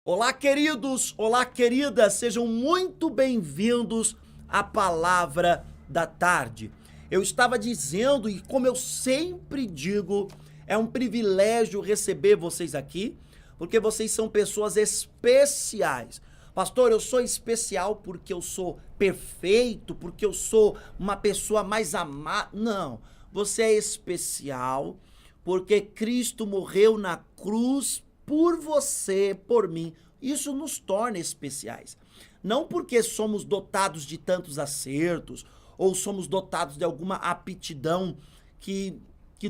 Olá, queridos! Olá, queridas! Sejam muito bem-vindos à Palavra da Tarde. Eu estava dizendo, e como eu sempre digo, é um privilégio receber vocês aqui, porque vocês são pessoas especiais. Pastor, eu sou especial porque eu sou perfeito, porque eu sou uma pessoa mais amada. Não, você é especial porque Cristo morreu na cruz por você, por mim. Isso nos torna especiais. Não porque somos dotados de tantos acertos ou somos dotados de alguma aptidão que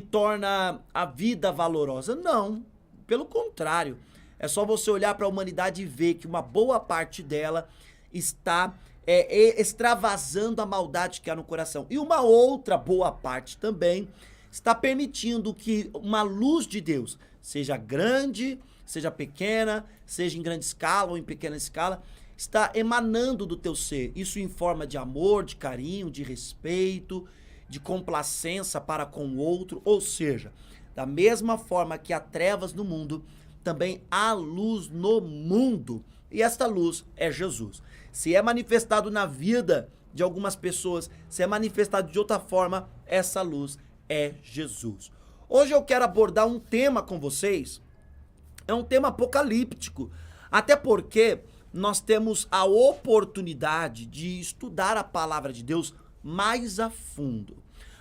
torna a vida valorosa. Não, pelo contrário. É só você olhar para a humanidade e ver que uma boa parte dela está extravasando a maldade que há no coração. E uma outra boa parte também está permitindo que uma luz de Deus, seja grande, seja pequena, seja em grande escala ou em pequena escala, está emanando do teu ser. Isso em forma de amor, de carinho, de respeito, de complacência para com o outro. Ou seja, da mesma forma que há trevas no mundo, também há luz no mundo. E esta luz é Jesus. Se é manifestado na vida de algumas pessoas, se é manifestado de outra forma, essa luz é Jesus. Hoje eu quero abordar um tema com vocês. É um tema apocalíptico, até porque nós temos a oportunidade de estudar a palavra de Deus mais a fundo.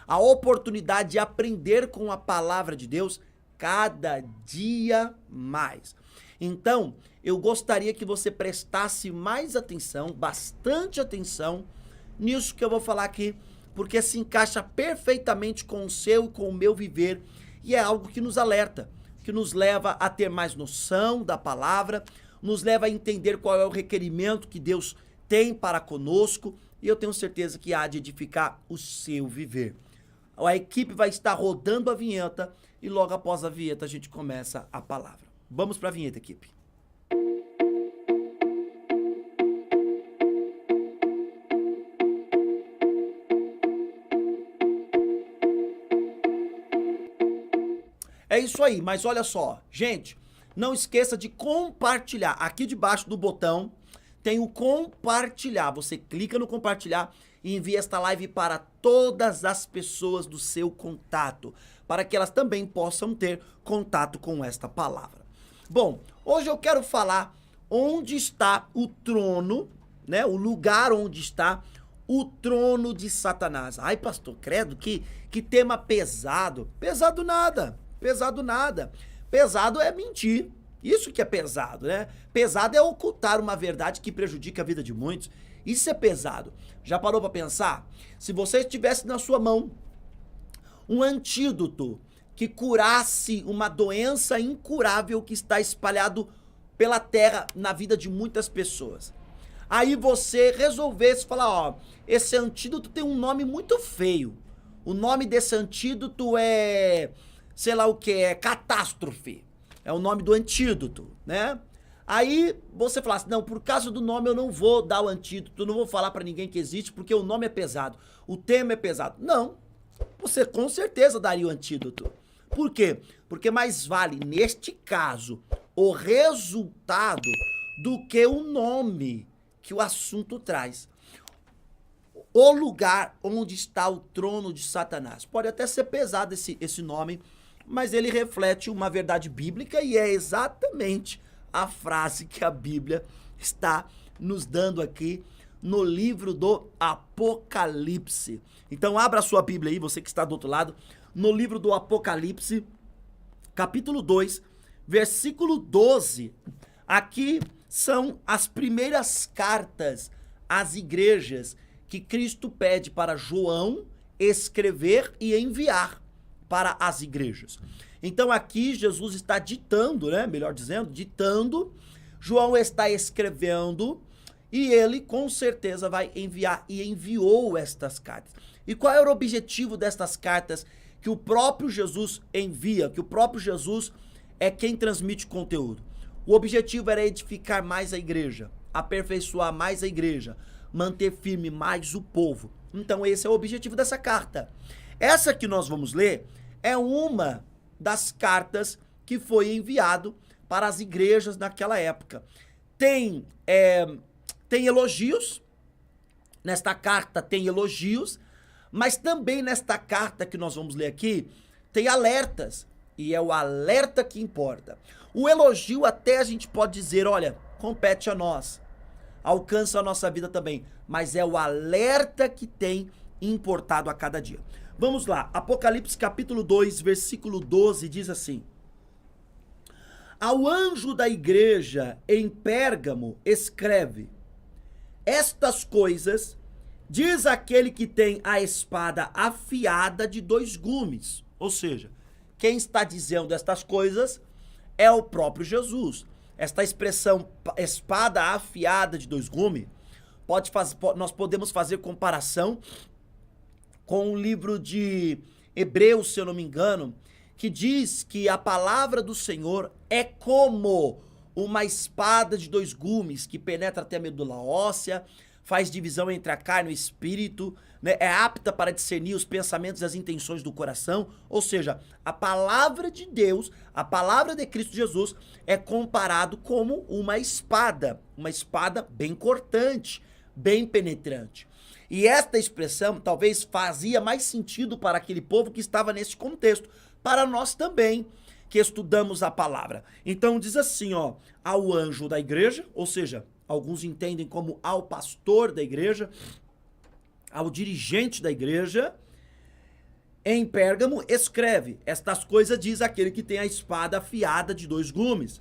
A oportunidade de aprender com a palavra de Deus cada dia mais. Então, eu gostaria que você prestasse mais atenção, bastante atenção, nisso que eu vou falar aqui, porque se encaixa perfeitamente com o seu e com o meu viver, e é algo que nos alerta, que nos leva a ter mais noção da palavra, nos leva a entender qual é o requerimento que Deus tem para conosco, e eu tenho certeza que há de edificar o seu viver. A equipe vai estar rodando a vinheta e logo após a vinheta a gente começa a palavra. Vamos para a vinheta, equipe. É isso aí, mas olha só, gente, não esqueça de compartilhar. Aqui debaixo do botão tem o compartilhar. Você clica no compartilhar e envia esta live para todas as pessoas do seu contato, para que elas também possam ter contato com esta palavra. Bom, hoje eu quero falar onde está o trono, né? O lugar onde está o trono de Satanás. Ai, pastor, credo, que tema pesado. Pesado nada. Pesado nada. Pesado é mentir. Isso que é pesado, né? Pesado é ocultar uma verdade que prejudica a vida de muitos. Isso é pesado. Já parou para pensar? Se você tivesse na sua mão um antídoto que curasse uma doença incurável que está espalhado pela terra na vida de muitas pessoas. Aí você resolvesse falar, ó, esse antídoto tem um nome muito feio. O nome desse antídoto é, sei lá o que, é catástrofe. É o nome do antídoto, né? Aí você fala assim, não, por causa do nome eu não vou dar o antídoto, não vou falar pra ninguém que existe, porque o nome é pesado, o tema é pesado. Não, você com certeza daria o antídoto. Por quê? Porque mais vale, neste caso, o resultado do que o nome que o assunto traz. O lugar onde está o trono de Satanás. Pode até ser pesado esse nome, mas ele reflete uma verdade bíblica e é exatamente a frase que a Bíblia está nos dando aqui no livro do Apocalipse. Então abra a sua Bíblia aí, você que está do outro lado, no livro do Apocalipse, capítulo 2, versículo 12. Aqui são as primeiras cartas às igrejas que Cristo pede para João escrever e enviar para as igrejas. Então aqui Jesus está ditando, né? Melhor dizendo, ditando. João está escrevendo e ele com certeza vai enviar e enviou estas cartas. E qual era o objetivo destas cartas que o próprio Jesus envia, que o próprio Jesus é quem transmite o conteúdo? O objetivo era edificar mais a igreja, aperfeiçoar mais a igreja, manter firme mais o povo. Então esse é o objetivo dessa carta. Essa que nós vamos ler é uma das cartas que foi enviado para as igrejas naquela época. Tem elogios, nesta carta tem elogios, mas também nesta carta que nós vamos ler aqui, tem alertas, e é o alerta que importa. O elogio até a gente pode dizer, olha, compete a nós, alcança a nossa vida também, mas é o alerta que tem importado a cada dia. Vamos lá, Apocalipse capítulo 2, versículo 12, diz assim: ao anjo da igreja em Pérgamo escreve, estas coisas diz aquele que tem a espada afiada de 2 gumes. Ou seja, quem está dizendo estas coisas é o próprio Jesus. Esta expressão espada afiada de 2 gumes, nós podemos fazer comparação com o livro de Hebreus, se eu não me engano, que diz que a palavra do Senhor é como uma espada de 2 gumes que penetra até a medula óssea, faz divisão entre a carne e o espírito, né? É apta para discernir os pensamentos e as intenções do coração. Ou seja, a palavra de Deus, a palavra de Cristo Jesus é comparado como uma espada bem cortante, bem penetrante. E esta expressão talvez fazia mais sentido para aquele povo que estava nesse contexto, para nós também, que estudamos a palavra. Então diz assim, ó, ao anjo da igreja, ou seja, alguns entendem como ao pastor da igreja, ao dirigente da igreja, em Pérgamo, escreve, estas coisas diz aquele que tem a espada afiada de 2 gumes.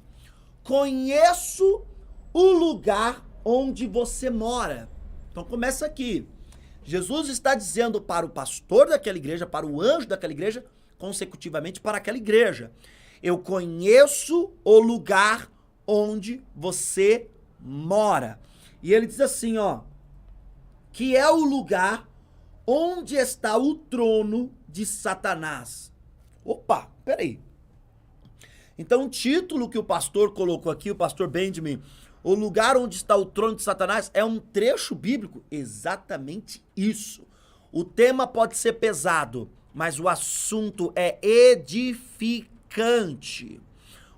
Conheço o lugar onde você mora. Então começa aqui. Jesus está dizendo para o pastor daquela igreja, para o anjo daquela igreja, consecutivamente para aquela igreja: eu conheço o lugar onde você mora. E ele diz assim, ó, que é o lugar onde está o trono de Satanás. Opa, peraí. Então o título que o pastor colocou aqui, o pastor Benjamin, o lugar onde está o trono de Satanás, é um trecho bíblico? Exatamente isso. O tema pode ser pesado, mas o assunto é edificante.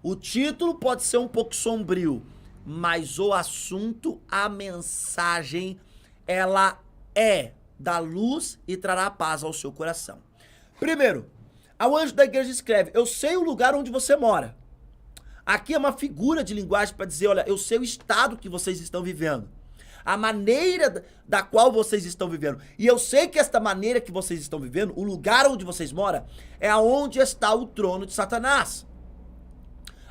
O título pode ser um pouco sombrio, mas o assunto, a mensagem, ela é da luz e trará paz ao seu coração. Primeiro, ao anjo da igreja escreve, eu sei o lugar onde você mora. Aqui é uma figura de linguagem para dizer, olha, eu sei o estado que vocês estão vivendo, a maneira da qual vocês estão vivendo. E eu sei que esta maneira que vocês estão vivendo, o lugar onde vocês moram, é aonde está o trono de Satanás.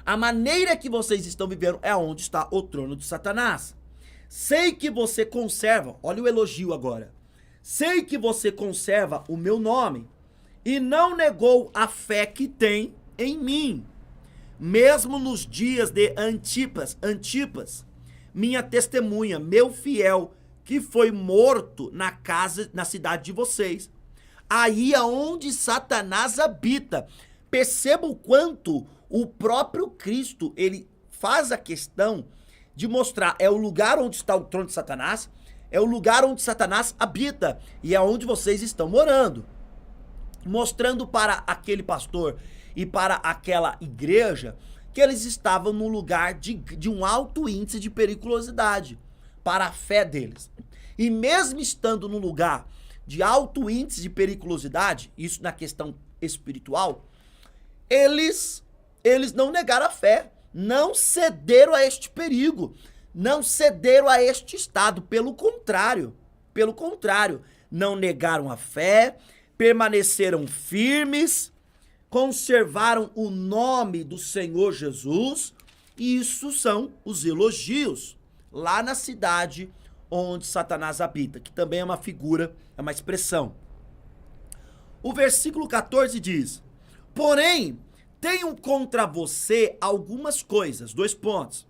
A maneira que vocês estão vivendo é aonde está o trono de Satanás. Sei que você conserva, olha o elogio agora, sei que você conserva o meu nome e não negou a fé que tem em mim. Mesmo nos dias de Antipas, minha testemunha, meu fiel, que foi morto na cidade de vocês, aí aonde Satanás habita. Perceba o quanto o próprio Cristo, ele faz a questão de mostrar, é o lugar onde está o trono de Satanás, é o lugar onde Satanás habita, e é onde vocês estão morando. Mostrando para aquele pastor e para aquela igreja que eles estavam num lugar de um alto índice de periculosidade para a fé deles. E mesmo estando num lugar de alto índice de periculosidade, isso na questão espiritual, eles não negaram a fé, não cederam a este perigo, não cederam a este estado, pelo contrário, não negaram a fé, permaneceram firmes, conservaram o nome do Senhor Jesus, e isso são os elogios lá na cidade onde Satanás habita, que também é uma figura, é uma expressão. O versículo 14 diz, porém, tenho contra você algumas coisas, 2 pontos.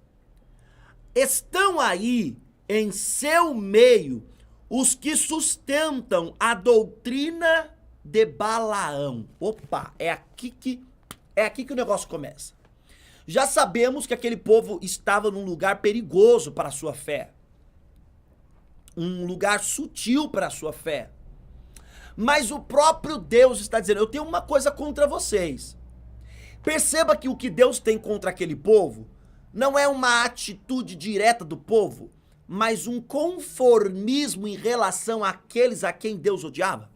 Estão aí em seu meio os que sustentam a doutrina de Balaão. Opa, é aqui que o negócio começa. Já sabemos que aquele povo estava num lugar perigoso para a sua fé. Um lugar sutil para a sua fé. Mas o próprio Deus está dizendo, eu tenho uma coisa contra vocês. Perceba que o que Deus tem contra aquele povo não é uma atitude direta do povo, mas um conformismo em relação àqueles a quem Deus odiava.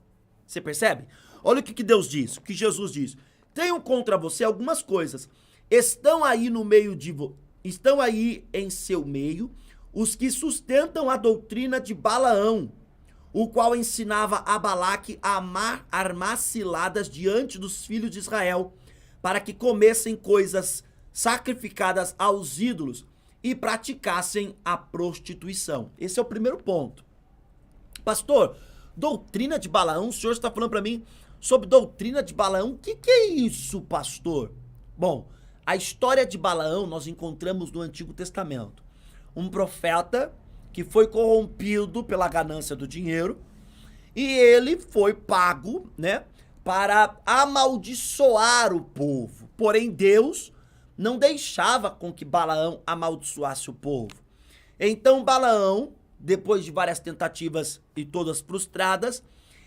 Você percebe? Olha o que Deus diz, o que Jesus diz. Tenho contra você algumas coisas. Estão aí no meio estão aí em seu meio os que sustentam a doutrina de Balaão, o qual ensinava a Balaque a armar ciladas diante dos filhos de Israel, para que comessem coisas sacrificadas aos ídolos e praticassem a prostituição. Esse é o primeiro ponto. Pastor, doutrina de Balaão, o senhor está falando para mim sobre doutrina de Balaão? O que é isso, pastor? Bom, a história de Balaão nós encontramos no Antigo Testamento. Um profeta que foi corrompido pela ganância do dinheiro e ele foi pago, né, para amaldiçoar o povo. Porém, Deus não deixava com que Balaão amaldiçoasse o povo. Então, Balaão, depois de várias tentativas e todas frustradas,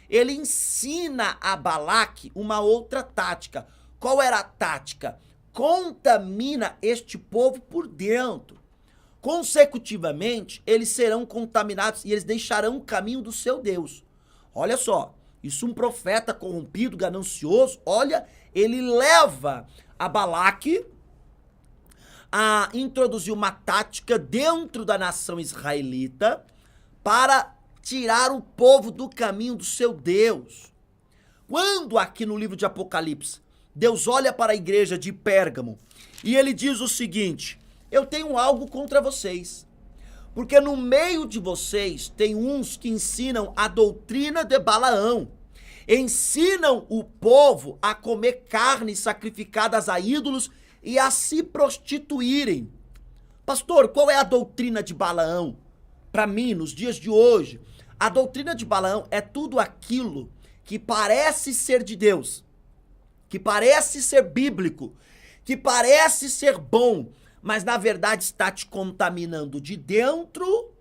ele ensina a Balaque uma outra tática. Qual era a tática? Contamina este povo por dentro. Consecutivamente, eles serão contaminados e eles deixarão o caminho do seu Deus. Olha só, isso um profeta corrompido, ganancioso, olha, ele leva a Balaque a introduzir uma tática dentro da nação israelita para tirar o povo do caminho do seu Deus. Quando aqui no livro de Apocalipse, Deus olha para a igreja de Pérgamo e ele diz o seguinte: eu tenho algo contra vocês, porque no meio de vocês tem uns que ensinam a doutrina de Balaão, ensinam o povo a comer carnes sacrificadas a ídolos e a se prostituírem. Pastor, qual é a doutrina de Balaão? Para mim, nos dias de hoje, a doutrina de Balaão é tudo aquilo que parece ser de Deus, que parece ser bíblico, que parece ser bom, mas na verdade está te contaminando de dentro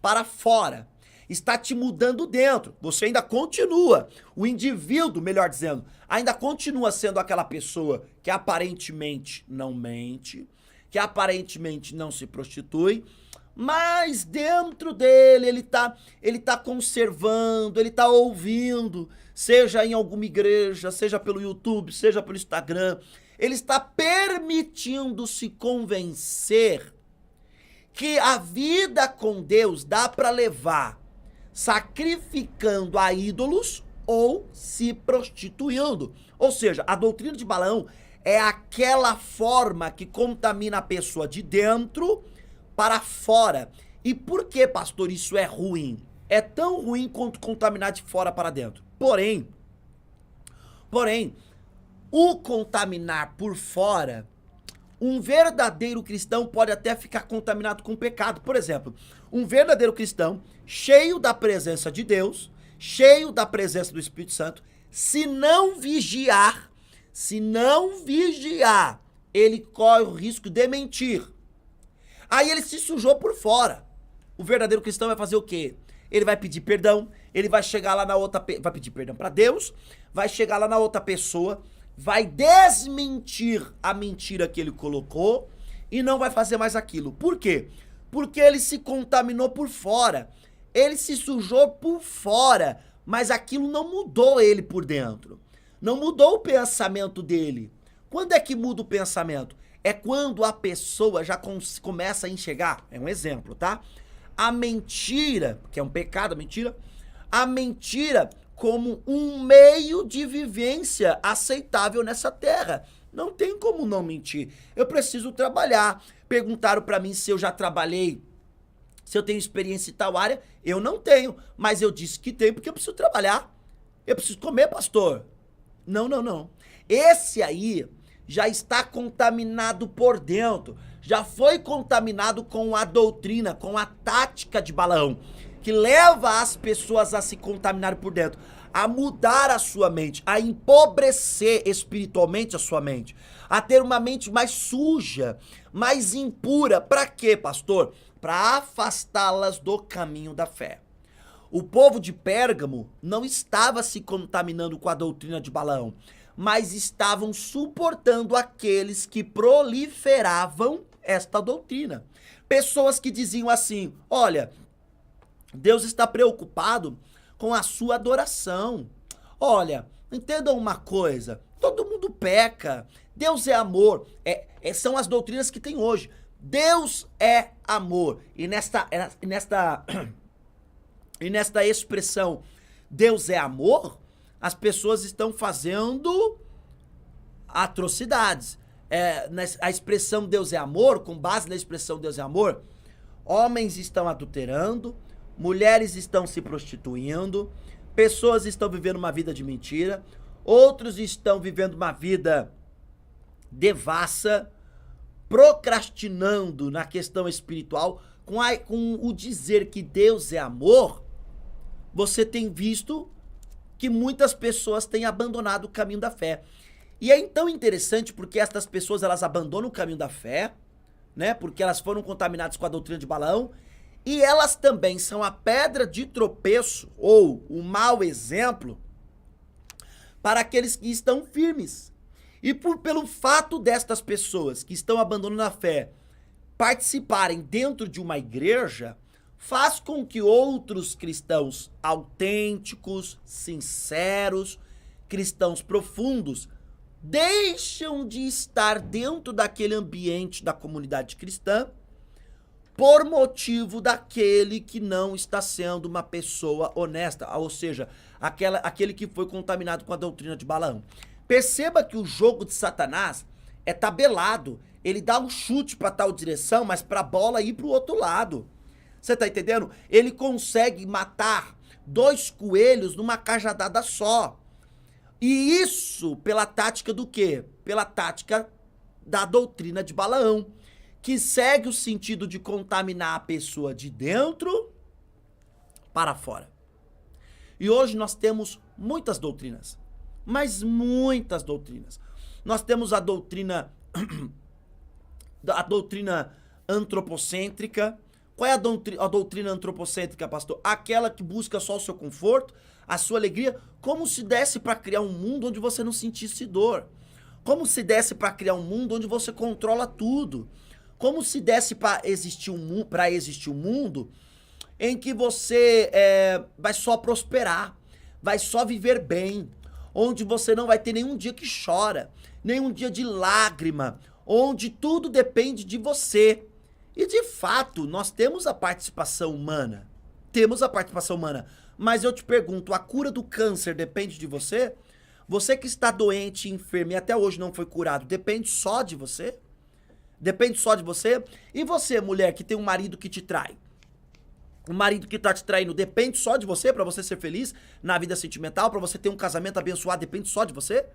para fora. Está te mudando dentro. Você ainda continua, o indivíduo, melhor dizendo, ainda continua sendo aquela pessoa que aparentemente não mente, que aparentemente não se prostitui, mas dentro dele ele tá conservando, ele tá ouvindo, seja em alguma igreja, seja pelo YouTube, seja pelo Instagram, ele está permitindo se convencer que a vida com Deus dá para levar sacrificando a ídolos ou se prostituindo. Ou seja, a doutrina de Balaão é aquela forma que contamina a pessoa de dentro para fora. E por que, pastor, isso é ruim? É tão ruim quanto contaminar de fora para dentro. Porém, o contaminar por fora, um verdadeiro cristão pode até ficar contaminado com pecado. Por exemplo, um verdadeiro cristão, cheio da presença de Deus, cheio da presença do Espírito Santo, se não vigiar, ele corre o risco de mentir. Aí ele se sujou por fora. O verdadeiro cristão vai fazer o quê? Ele vai pedir perdão, ele vai chegar lá na outra, vai pedir perdão para Deus, vai chegar lá na outra pessoa, vai desmentir a mentira que ele colocou e não vai fazer mais aquilo. Por quê? Porque ele se contaminou por fora, ele se sujou por fora, mas aquilo não mudou ele por dentro, não mudou o pensamento dele. Quando é que muda o pensamento? É quando a pessoa já começa a enxergar, é um exemplo, tá? A mentira, que é um pecado, a mentira como um meio de vivência aceitável nessa terra. Não tem como não mentir. Eu preciso trabalhar. Perguntaram pra mim se eu já trabalhei, se eu tenho experiência em tal área. Eu não tenho, mas eu disse que tenho porque eu preciso trabalhar. Eu preciso comer, pastor. Não. Esse aí já está contaminado por dentro. Já foi contaminado com a doutrina, com a tática de Balaão, que leva as pessoas a se contaminarem por dentro, a mudar a sua mente, a empobrecer espiritualmente a sua mente, a ter uma mente mais suja, mais impura. Para quê, pastor? Para afastá-las do caminho da fé. O povo de Pérgamo não estava se contaminando com a doutrina de Balaão, mas estavam suportando aqueles que proliferavam esta doutrina. Pessoas que diziam assim: olha, Deus está preocupado com a sua adoração. Olha, entendam uma coisa, todo mundo peca, Deus é amor. São as doutrinas que tem hoje. Deus é amor. E nesta expressão, Deus é amor, as pessoas estão fazendo atrocidades. A expressão Deus é amor, com base na expressão Deus é amor, homens estão adulterando, mulheres estão se prostituindo, pessoas estão vivendo uma vida de mentira, outros estão vivendo uma vida devassa, procrastinando na questão espiritual, com o dizer que Deus é amor. Você tem visto que muitas pessoas têm abandonado o caminho da fé. E é então interessante porque estas pessoas, elas abandonam o caminho da fé, né? Porque elas foram contaminadas com a doutrina de Balaão, e elas também são a pedra de tropeço ou o mau exemplo para aqueles que estão firmes. E pelo fato destas pessoas que estão abandonando a fé participarem dentro de uma igreja, faz com que outros cristãos autênticos, sinceros, cristãos profundos, deixam de estar dentro daquele ambiente da comunidade cristã por motivo daquele que não está sendo uma pessoa honesta, ou seja, aquele que foi contaminado com a doutrina de Balaão. Perceba que o jogo de Satanás é tabelado, ele dá um chute para tal direção, mas para a bola ir para o outro lado. Você tá entendendo? Ele consegue matar 2 coelhos numa cajadada só. E isso pela tática do quê? Pela tática da doutrina de Balaão, que segue o sentido de contaminar a pessoa de dentro para fora. E hoje nós temos muitas doutrinas, mas muitas doutrinas. Nós temos a doutrina antropocêntrica. Qual é a doutrina antropocêntrica, pastor? Aquela que busca só o seu conforto, a sua alegria, como se desse para criar um mundo onde você não sentisse dor. Como se desse para criar um mundo onde você controla tudo. Como se desse para existir um mundo em que você vai só prosperar, vai só viver bem, onde você não vai ter nenhum dia que chora, nenhum dia de lágrima, onde tudo depende de você. E de fato, nós temos a participação humana. Mas eu te pergunto, a cura do câncer depende de você? Você que está doente, enfermo e até hoje não foi curado, depende só de você? Depende só de você? E você, mulher, que tem um marido que te trai? O marido que tá te traindo depende só de você para você ser feliz na vida sentimental, para você ter um casamento abençoado, depende só de você?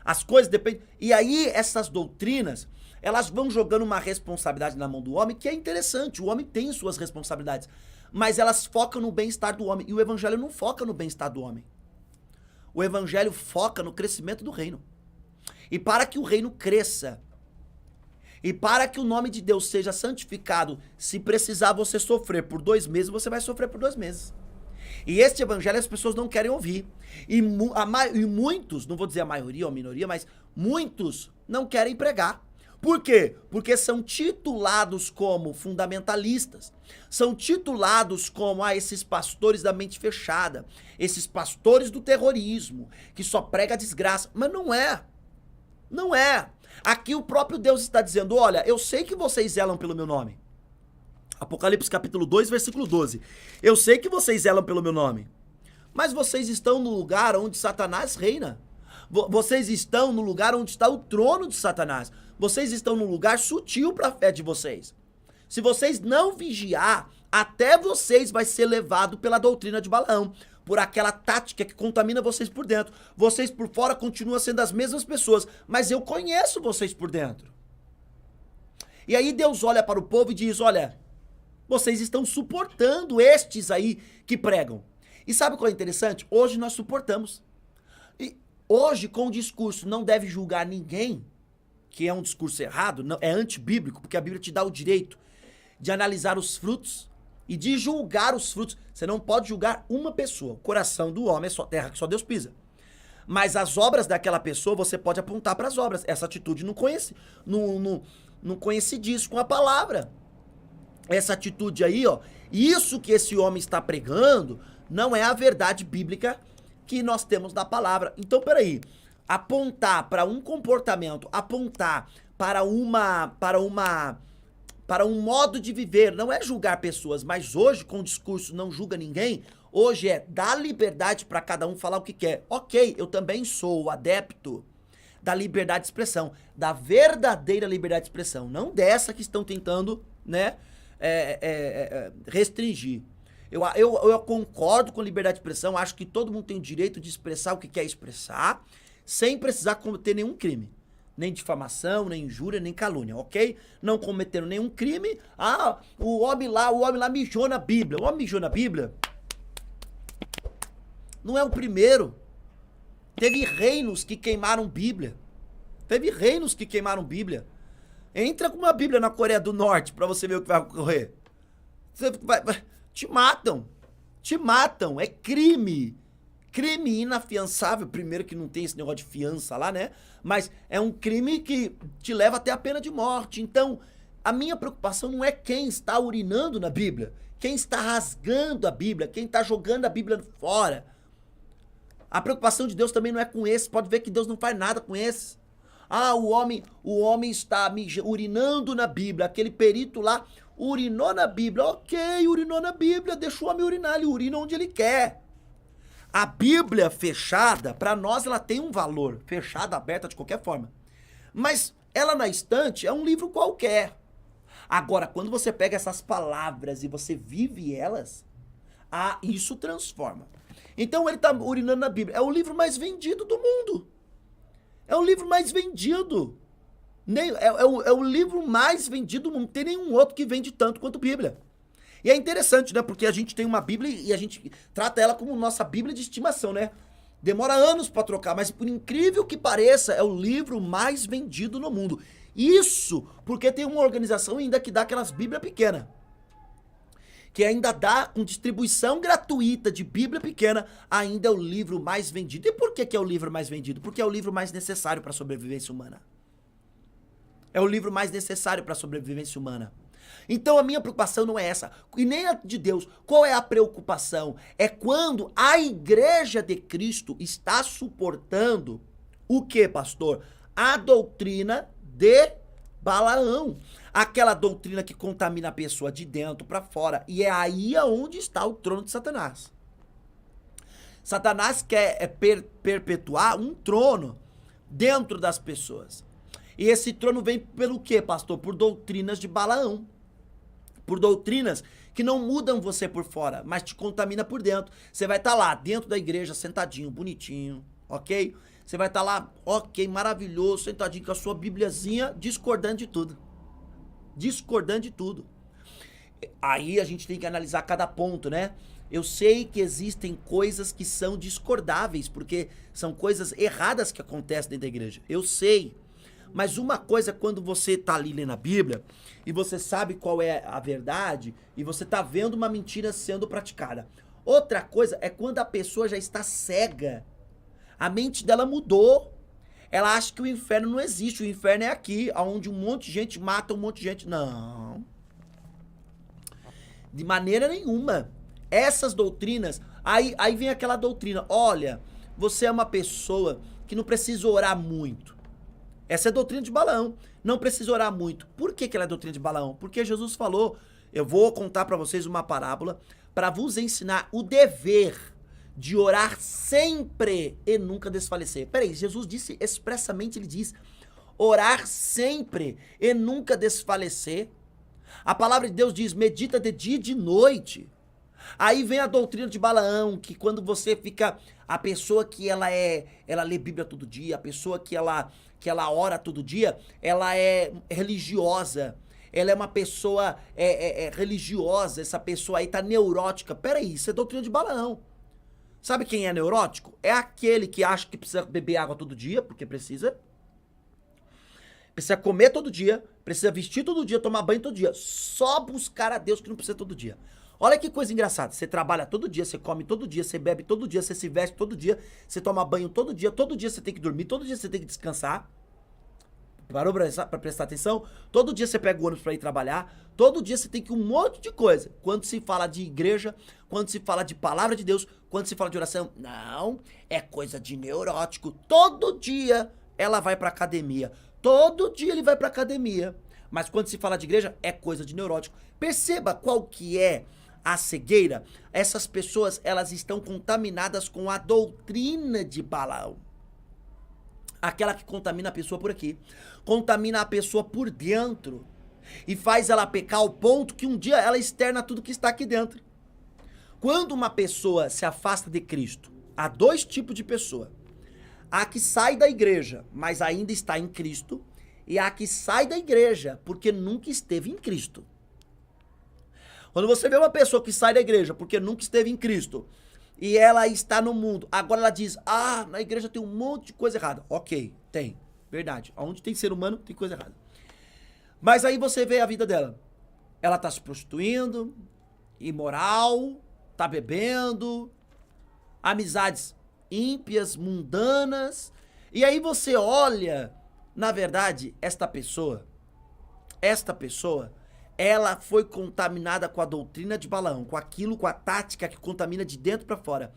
As coisas dependem. E aí, essas doutrinas, elas vão jogando uma responsabilidade na mão do homem, que é interessante, o homem tem suas responsabilidades, mas elas focam no bem-estar do homem, e o evangelho não foca no bem-estar do homem. O evangelho foca no crescimento do reino. E para que o reino cresça, e para que o nome de Deus seja santificado, se precisar você sofrer por 2 meses, você vai sofrer por 2 meses. E este evangelho as pessoas não querem ouvir. E muitos, não vou dizer a maioria ou a minoria, mas muitos não querem pregar. Por quê? Porque são titulados como fundamentalistas. São titulados como esses pastores da mente fechada, esses pastores do terrorismo, que só prega desgraça. Mas não é. Não é. Aqui o próprio Deus está dizendo, olha, eu sei que vocês zelam pelo meu nome. Apocalipse capítulo 2, versículo 12. Eu sei que vocês zelam pelo meu nome, mas vocês estão no lugar onde Satanás reina. Vocês estão no lugar onde está o trono de Satanás. Vocês estão num lugar sutil para a fé de vocês. Se vocês não vigiar, até vocês vai ser levado pela doutrina de Balaão, por aquela tática que contamina vocês por dentro. Vocês por fora continuam sendo as mesmas pessoas, mas eu conheço vocês por dentro. E aí Deus olha para o povo e diz, olha, vocês estão suportando estes aí que pregam. E sabe qual é interessante? Hoje nós suportamos. E hoje, com o discurso não deve julgar ninguém, que é um discurso errado, não, é antibíblico, porque a Bíblia te dá o direito de analisar os frutos e de julgar os frutos. Você não pode julgar uma pessoa. O coração do homem é só terra que só Deus pisa. Mas as obras daquela pessoa, você pode apontar para as obras. Essa atitude não coincide com a palavra. Essa atitude aí, ó, isso que esse homem está pregando não é a verdade bíblica que nós temos na palavra. Então, peraí, apontar para um comportamento, apontar para um modo de viver, não é julgar pessoas, mas hoje com o discurso não julga ninguém, hoje é dar liberdade para cada um falar o que quer. Ok, eu também sou adepto da liberdade de expressão, da verdadeira liberdade de expressão, não dessa que estão tentando, né, restringir. Eu concordo com a liberdade de expressão, acho que todo mundo tem o direito de expressar o que quer expressar, sem precisar cometer nenhum crime. Nem difamação, nem injúria, nem calúnia, ok? Não cometeram nenhum crime. Ah, o homem lá mijou na Bíblia. O homem mijou na Bíblia? Não é o primeiro. Teve reinos que queimaram Bíblia. Entra com uma Bíblia na Coreia do Norte pra você ver o que vai ocorrer. Te matam, é crime. Crime inafiançável, primeiro que não tem esse negócio de fiança lá, né? Mas é um crime que te leva até a pena de morte. Então, a minha preocupação não é quem está urinando na Bíblia, quem está rasgando a Bíblia, quem está jogando a Bíblia fora. A preocupação de Deus também não é com esse, pode ver que Deus não faz nada com esse. Ah, o homem está urinando na Bíblia, aquele perito lá urinou na Bíblia. Ok, urinou na Bíblia, deixa o homem urinar, ele urina onde ele quer. A Bíblia fechada, para nós ela tem um valor, fechada, aberta de qualquer forma. Mas ela na estante é um livro qualquer. Agora, quando você pega essas palavras e você vive elas, isso transforma. Então ele está urinando na Bíblia. É o livro mais vendido do mundo. É o livro mais vendido. É o livro mais vendido do mundo. Não tem nenhum outro que vende tanto quanto a Bíblia. E é interessante, né? Porque a gente tem uma Bíblia e a gente trata ela como nossa Bíblia de estimação, né? Demora anos para trocar, mas por incrível que pareça, é o livro mais vendido no mundo. Isso porque tem uma organização ainda que dá aquelas Bíblias pequenas. Que ainda dá com distribuição gratuita de Bíblia pequena, ainda é o livro mais vendido. E por que é o livro mais vendido? Porque é o livro mais necessário para a sobrevivência humana. É o livro mais necessário para a sobrevivência humana. Então a minha preocupação não é essa, e nem a de Deus. Qual é a preocupação? É quando a igreja de Cristo está suportando o que, pastor? A doutrina de Balaão. Aquela doutrina que contamina a pessoa de dentro para fora. E é aí aonde está o trono de Satanás. Satanás quer perpetuar um trono dentro das pessoas. E esse trono vem pelo quê, pastor? Por doutrinas de Balaão. Por doutrinas que não mudam você por fora, mas te contamina por dentro. Você vai estar lá, dentro da igreja, sentadinho, bonitinho, ok? Você vai estar lá, ok, maravilhoso, sentadinho com a sua bibliazinha, discordando de tudo. Discordando de tudo. Aí a gente tem que analisar cada ponto, né? Eu sei que existem coisas que são discordáveis, porque são coisas erradas que acontecem dentro da igreja. Eu sei. Mas uma coisa é quando você tá ali lendo a Bíblia e você sabe qual é a verdade e você tá vendo uma mentira sendo praticada. Outra coisa é quando a pessoa já está cega. A mente dela mudou. Ela acha que o inferno não existe. O inferno é aqui, onde um monte de gente mata um monte de gente. Não. De maneira nenhuma. Essas doutrinas... Aí vem aquela doutrina. Olha, você é uma pessoa que não precisa orar muito. Essa é a doutrina de Balaão. Não precisa orar muito. Por que ela é a doutrina de Balaão? Porque Jesus falou, eu vou contar para vocês uma parábola para vos ensinar o dever de orar sempre e nunca desfalecer. Peraí, Jesus disse expressamente, ele diz, orar sempre e nunca desfalecer. A palavra de Deus diz, medita de dia e de noite. Aí vem a doutrina de Balaão, que quando você fica, a pessoa que ela lê Bíblia todo dia, a pessoa que ela ora todo dia, ela é religiosa, ela é uma pessoa religiosa, essa pessoa aí tá neurótica. Peraí, isso é doutrina de Balaão. Sabe quem é neurótico? É aquele que acha que precisa beber água todo dia, porque precisa. precisa comer todo dia, precisa vestir todo dia, tomar banho todo dia. Só buscar a Deus que não precisa todo dia. Olha que coisa engraçada, você trabalha todo dia, você come todo dia, você bebe todo dia, você se veste todo dia, você toma banho todo dia você tem que dormir, todo dia você tem que descansar. Parou pra prestar atenção? Todo dia você pega o ônibus pra ir trabalhar, todo dia você tem que um monte de coisa. Quando se fala de igreja, quando se fala de palavra de Deus, quando se fala de oração, não, é coisa de neurótico. Todo dia ela vai pra academia, todo dia ele vai pra academia. Mas quando se fala de igreja, é coisa de neurótico. Perceba qual que é a cegueira. Essas pessoas, elas estão contaminadas com a doutrina de Balaão. Aquela que contamina a pessoa por aqui. Contamina a pessoa por dentro. E faz ela pecar ao ponto que um dia ela externa tudo que está aqui dentro. Quando uma pessoa se afasta de Cristo, há dois tipos de pessoa. A que sai da igreja, mas ainda está em Cristo. E a que sai da igreja, porque nunca esteve em Cristo. Quando você vê uma pessoa que sai da igreja porque nunca esteve em Cristo e ela está no mundo, agora ela diz, na igreja tem um monte de coisa errada. Ok, tem, verdade. Onde tem ser humano, tem coisa errada. Mas aí você vê a vida dela. Ela tá se prostituindo, imoral, tá bebendo, amizades ímpias, mundanas. E aí você olha, na verdade, esta pessoa, ela foi contaminada com a doutrina de Balaão, com aquilo, com a tática que contamina de dentro para fora.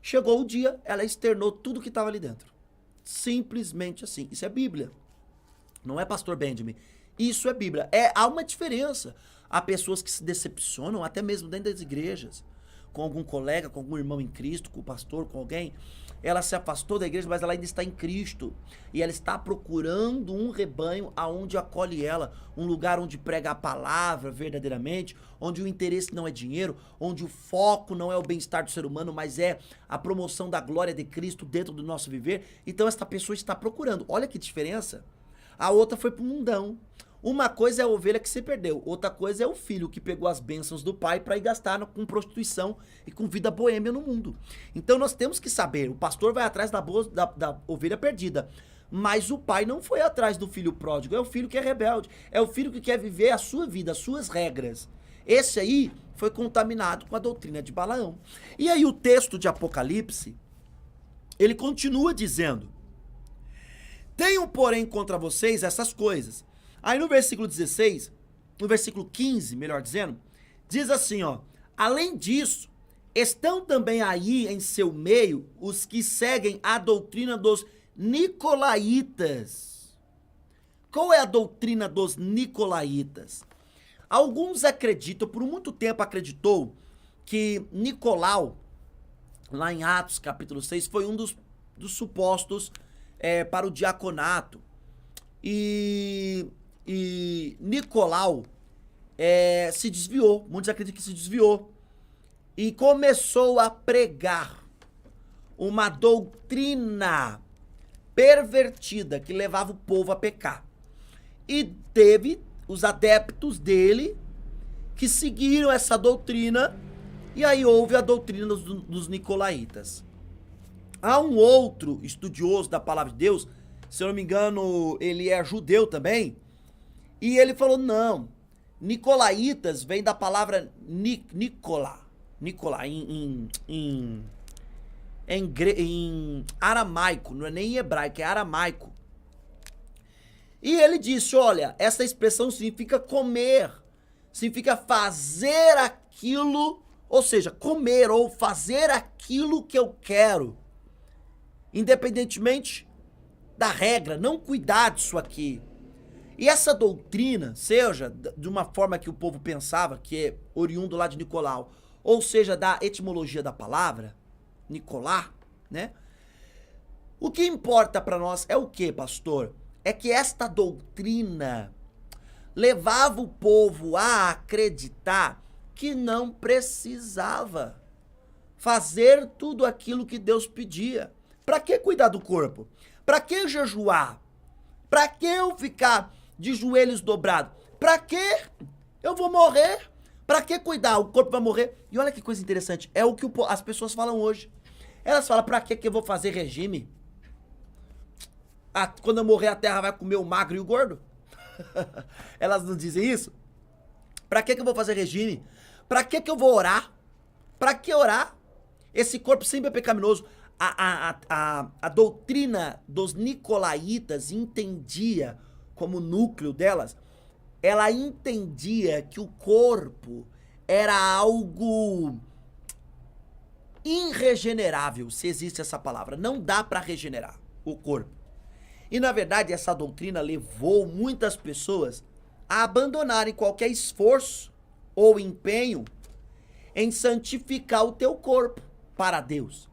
Chegou o dia, ela externou tudo que estava ali dentro. Simplesmente assim. Isso é Bíblia. Não é pastor Benjamin. Isso é Bíblia. Há uma diferença. Há pessoas que se decepcionam, até mesmo dentro das igrejas, com algum colega, com algum irmão em Cristo, com o pastor, com alguém. Ela se afastou da igreja, mas ela ainda está em Cristo. E ela está procurando um rebanho aonde acolhe ela. Um lugar onde prega a palavra verdadeiramente. Onde o interesse não é dinheiro. Onde o foco não é o bem-estar do ser humano, mas é a promoção da glória de Cristo dentro do nosso viver. Então esta pessoa está procurando. Olha que diferença. A outra foi pro mundão. Uma coisa é a ovelha que se perdeu, outra coisa é o filho que pegou as bênçãos do pai para ir gastar com prostituição e com vida boêmia no mundo. Então nós temos que saber, o pastor vai atrás da ovelha perdida, mas o pai não foi atrás do filho pródigo, é o filho que é rebelde, é o filho que quer viver a sua vida, as suas regras. Esse aí foi contaminado com a doutrina de Balaão. E aí o texto de Apocalipse, ele continua dizendo, tenho porém contra vocês essas coisas. Aí no versículo 16, no versículo 15, melhor dizendo, diz assim, ó, além disso, estão também aí em seu meio os que seguem a doutrina dos nicolaítas. Qual é a doutrina dos nicolaítas? Alguns acreditam, por muito tempo acreditou, que Nicolau, lá em Atos capítulo 6, foi um dos supostos para o diaconato. E Nicolau se desviou, muitos acreditam que se desviou, e começou a pregar uma doutrina pervertida que levava o povo a pecar. E teve os adeptos dele que seguiram essa doutrina, e aí houve a doutrina dos nicolaítas. Há um outro estudioso da palavra de Deus, se eu não me engano, ele é judeu também, e ele falou, não, nicolaítas vem da palavra Nicolá em aramaico, não é nem em hebraico, é aramaico. E ele disse, olha, essa expressão significa comer, significa fazer aquilo, ou seja, comer ou fazer aquilo que eu quero, independentemente da regra, não cuidar disso aqui. E essa doutrina, seja de uma forma que o povo pensava, que é oriundo lá de Nicolau, ou seja, da etimologia da palavra, Nicolá, né? O que importa para nós é o que, pastor? É que esta doutrina levava o povo a acreditar que não precisava fazer tudo aquilo que Deus pedia. Para que cuidar do corpo? Para que jejuar? Para que eu ficar de joelhos dobrados? Para que eu vou morrer? Para que cuidar? O corpo vai morrer. E olha que coisa interessante, é o que as pessoas falam hoje. Elas falam, para que eu vou fazer regime? quando eu morrer a terra vai comer o magro e o gordo? Elas não dizem isso? Pra que eu vou fazer regime? Pra que eu vou orar? Pra que orar? Esse corpo sempre é pecaminoso. A doutrina dos nicolaítas entendia, como núcleo delas, ela entendia que o corpo era algo irregenerável, se existe essa palavra. Não dá para regenerar o corpo. E na verdade essa doutrina levou muitas pessoas a abandonarem qualquer esforço ou empenho em santificar o teu corpo para Deus.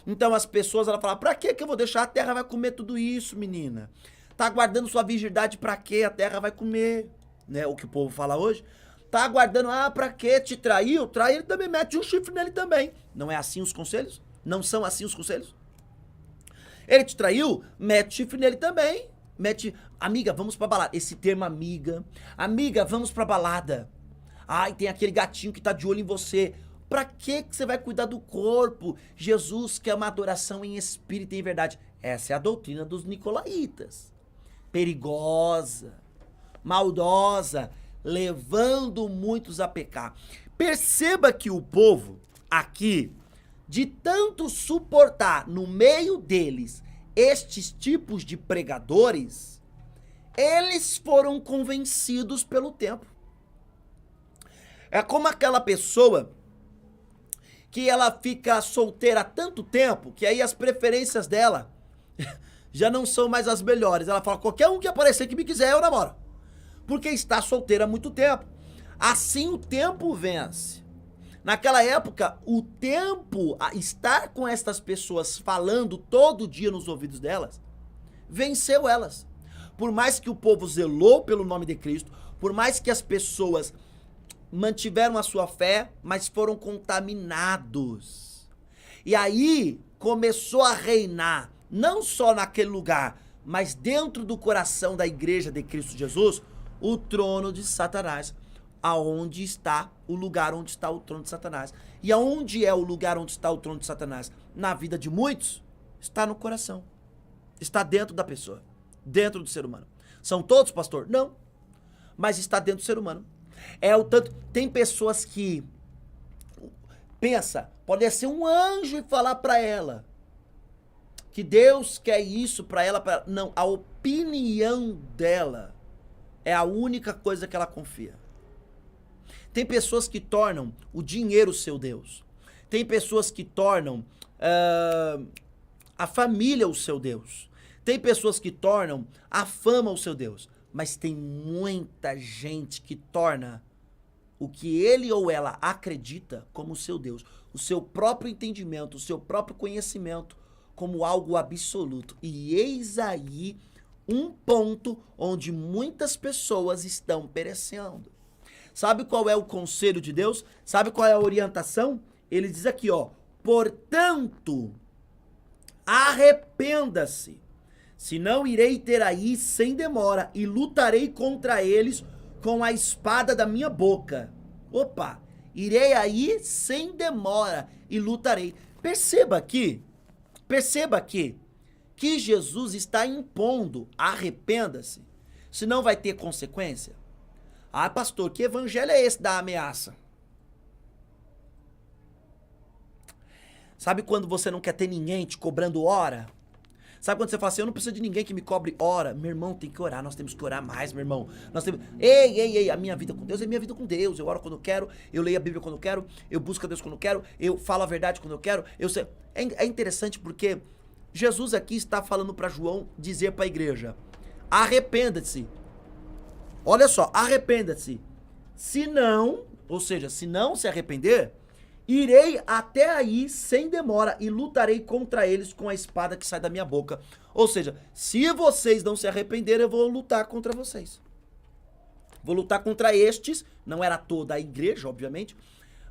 Então as pessoas, ela fala, pra que eu vou deixar? A terra vai comer tudo isso, menina. Tá guardando sua virgindade pra quê? A terra vai comer, né? O que o povo fala hoje. Tá aguardando, pra quê? Te traiu? Trair também, mete um chifre nele também. Não é assim os conselhos? Não são assim os conselhos? Ele te traiu? Mete chifre nele também. Mete, amiga, vamos pra balada. Esse termo amiga, vamos pra balada. Ai, tem aquele gatinho que tá de olho em você. Pra que você vai cuidar do corpo? Jesus quer uma adoração em espírito e em verdade. Essa é a doutrina dos nicolaítas. Perigosa, maldosa, levando muitos a pecar. Perceba que o povo aqui, de tanto suportar no meio deles estes tipos de pregadores, eles foram convencidos pelo tempo. É como aquela pessoa que ela fica solteira há tanto tempo, que aí as preferências dela já não são mais as melhores. Ela fala, qualquer um que aparecer que me quiser, eu namoro. Porque está solteira há muito tempo. Assim o tempo vence. Naquela época, o tempo, estar com estas pessoas falando todo dia nos ouvidos delas, venceu elas. Por mais que o povo zelou pelo nome de Cristo, por mais que as pessoas mantiveram a sua fé, mas foram contaminados. E aí começou a reinar, não só naquele lugar, mas dentro do coração da igreja de Cristo Jesus, o trono de Satanás. Aonde está o lugar onde está o trono de Satanás? E aonde é o lugar onde está o trono de Satanás? Na vida de muitos, está no coração. Está dentro da pessoa, dentro do ser humano. São todos, pastor? Não. Mas está dentro do ser humano. É o tanto. Tem pessoas que pensa, pode ser um anjo e falar para ela que Deus quer isso para ela, não, a opinião dela é a única coisa que ela confia. Tem pessoas que tornam o dinheiro seu Deus. Tem pessoas que tornam a família o seu Deus. Tem pessoas que tornam a fama o seu Deus. Mas tem muita gente que torna o que ele ou ela acredita como seu Deus. O seu próprio entendimento, o seu próprio conhecimento como algo absoluto. E eis aí um ponto onde muitas pessoas estão perecendo. Sabe qual é o conselho de Deus? Sabe qual é a orientação? Ele diz aqui, ó, portanto, arrependa-se, senão irei ter aí sem demora e lutarei contra eles com a espada da minha boca. Opa, irei aí sem demora e lutarei. Perceba aqui que Jesus está impondo, arrependa-se, senão vai ter consequência. Ah, pastor, que evangelho é esse da ameaça? Sabe quando você não quer ter ninguém te cobrando hora? Sabe quando você fala assim, eu não preciso de ninguém que me cobre hora? Meu irmão, tem que orar, nós temos que orar mais, meu irmão. Nós temos... Ei, a minha vida com Deus é minha vida com Deus. Eu oro quando eu quero, eu leio a Bíblia quando eu quero, eu busco a Deus quando eu quero, eu falo a verdade quando eu quero. É interessante porque Jesus aqui está falando para João dizer para a igreja, arrependa-se. Olha só, arrependa-se. Se não, ou seja, se não se arrepender, irei até aí sem demora e lutarei contra eles com a espada que sai da minha boca. Ou seja, se vocês não se arrependerem, eu vou lutar contra vocês. Vou lutar contra estes, não era toda a igreja, obviamente,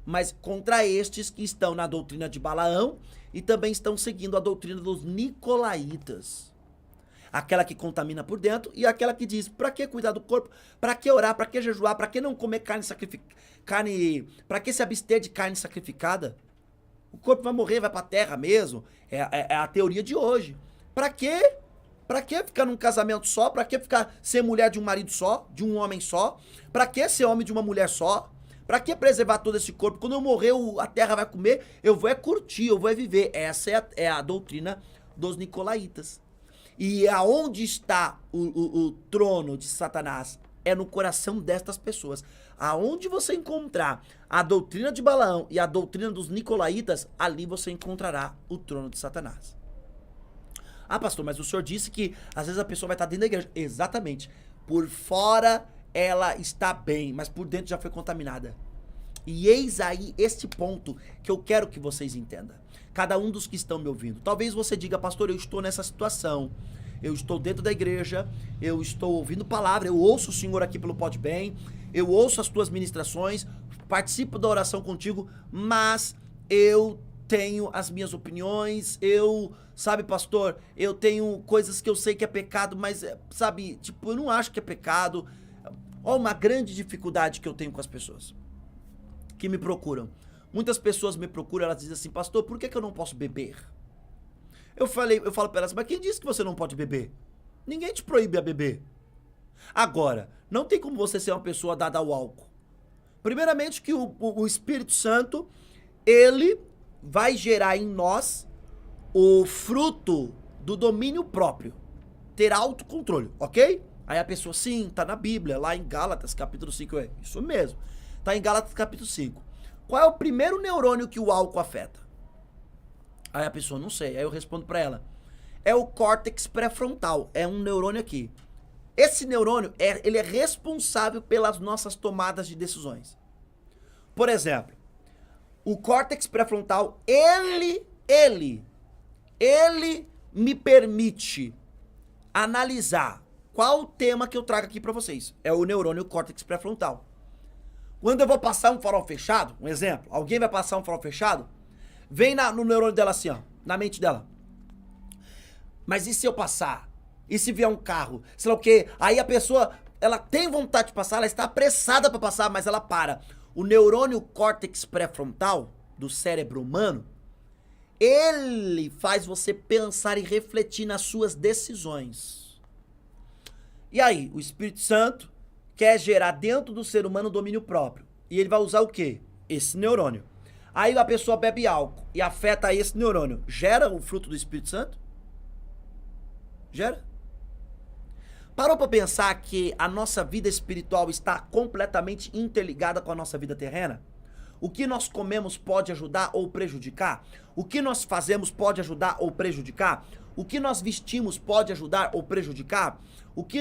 mas contra estes que estão na doutrina de Balaão e também estão seguindo a doutrina dos nicolaítas. Aquela que contamina por dentro e aquela que diz, pra que cuidar do corpo? Pra que orar? Pra que jejuar? Pra que não comer pra que se abster de carne sacrificada? O corpo vai morrer, vai pra terra mesmo. É a teoria de hoje. Pra quê? Pra que ficar num casamento só? Pra que ficar ser mulher de um marido só? De um homem só? Pra que ser homem de uma mulher só? Pra que preservar todo esse corpo? Quando eu morrer, a terra vai comer, eu vou curtir, eu vou viver. Essa é a doutrina dos nicolaítas. E aonde está o trono de Satanás? É no coração destas pessoas. Aonde você encontrar a doutrina de Balaão e a doutrina dos nicolaítas, ali você encontrará o trono de Satanás. Ah, pastor, mas o senhor disse que às vezes a pessoa vai estar dentro da igreja. Exatamente. Por fora ela está bem, mas por dentro já foi contaminada. E eis aí este ponto que eu quero que vocês entendam. Cada um dos que estão me ouvindo. Talvez você diga, pastor, eu estou nessa situação. Eu estou dentro da igreja, eu estou ouvindo palavra, eu ouço o Senhor aqui pelo Podbem, eu ouço as tuas ministrações, participo da oração contigo, mas eu tenho as minhas opiniões, sabe, pastor, eu tenho coisas que eu sei que é pecado, mas, sabe, tipo, eu não acho que é pecado. Olha uma grande dificuldade que eu tenho com as pessoas que me procuram. Muitas pessoas me procuram, elas dizem assim, pastor, por que eu não posso beber? Eu falo para elas, mas quem disse que você não pode beber? Ninguém te proíbe a beber. Agora, não tem como você ser uma pessoa dada ao álcool. Primeiramente que o Espírito Santo, ele vai gerar em nós o fruto do domínio próprio. Ter autocontrole, ok? Aí a pessoa, sim, tá na Bíblia, lá em Gálatas, capítulo 5, é isso mesmo. Tá em Gálatas, capítulo 5. Qual é o primeiro neurônio que o álcool afeta? Aí a pessoa, não sei. Aí eu respondo pra ela. É o córtex pré-frontal. É um neurônio aqui. Esse neurônio, ele é responsável pelas nossas tomadas de decisões. Por exemplo, o córtex pré-frontal, ele me permite analisar qual o tema que eu trago aqui pra vocês. É o neurônio córtex pré-frontal. Quando eu vou passar um farol fechado, um exemplo, alguém vai passar um farol fechado, vem no neurônio dela assim, ó, na mente dela. Mas e se eu passar? E se vier um carro? Sei lá o quê? Aí a pessoa, ela tem vontade de passar, ela está apressada para passar, mas ela para. O neurônio córtex pré-frontal do cérebro humano, ele faz você pensar e refletir nas suas decisões. E aí, o Espírito Santo quer gerar dentro do ser humano domínio próprio. E ele vai usar o quê? Esse neurônio. Aí a pessoa bebe álcool e afeta esse neurônio. Gera o fruto do Espírito Santo? Gera? Parou para pensar que a nossa vida espiritual está completamente interligada com a nossa vida terrena? O que nós comemos pode ajudar ou prejudicar? O que nós fazemos pode ajudar ou prejudicar? O que nós vestimos pode ajudar ou prejudicar? O que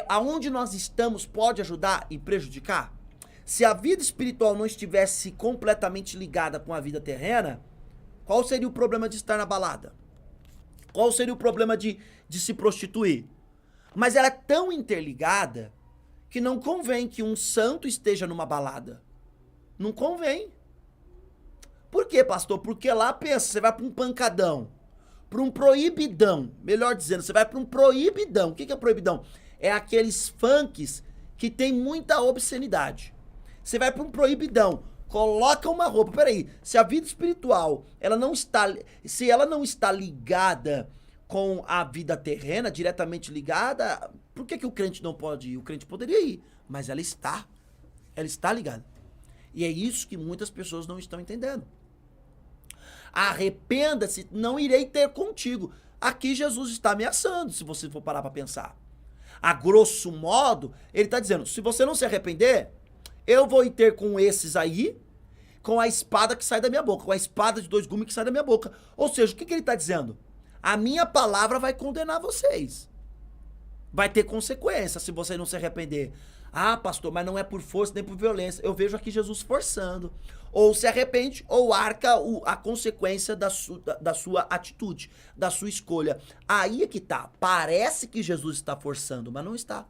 aonde nós estamos pode ajudar e prejudicar? Se a vida espiritual não estivesse completamente ligada com a vida terrena, qual seria o problema de estar na balada? Qual seria o problema de se prostituir? Mas ela é tão interligada que não convém que um santo esteja numa balada. Não convém. Por quê, pastor? Porque lá, pensa, você vai para um pancadão, para um proibidão, melhor dizendo, você vai para um proibidão. O que é proibidão? É aqueles funks que tem muita obscenidade. Você vai para um proibidão, coloca uma roupa. Peraí, se a vida espiritual, se ela não está ligada com a vida terrena, diretamente ligada, por que o crente não pode ir? O crente poderia ir, mas ela está ligada. E é isso que muitas pessoas não estão entendendo. Arrependa-se, não irei ter contigo. Aqui Jesus está ameaçando, se você for parar para pensar. A grosso modo, ele está dizendo, se você não se arrepender, eu vou ir ter com esses aí, com a espada que sai da minha boca, com a espada de 2 gumes que sai da minha boca. Ou seja, o que ele está dizendo? A minha palavra vai condenar vocês. Vai ter consequência se você não se arrepender. Ah, pastor, mas não é por força nem por violência. Eu vejo aqui Jesus forçando. Ou se arrepende, ou arca a consequência da sua atitude, da sua escolha. Aí é que tá. Parece que Jesus está forçando, mas não está.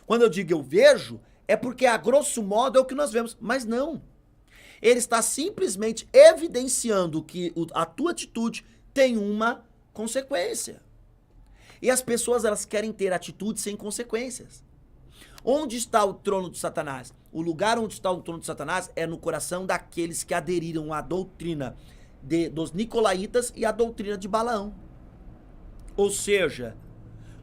Quando eu digo eu vejo, é porque a grosso modo é o que nós vemos. Mas não. Ele está simplesmente evidenciando que a tua atitude tem uma consequência. E as pessoas, elas querem ter atitudes sem consequências. Onde está o trono de Satanás? O lugar onde está o trono de Satanás é no coração daqueles que aderiram à doutrina dos nicolaítas e à doutrina de Balaão. Ou seja,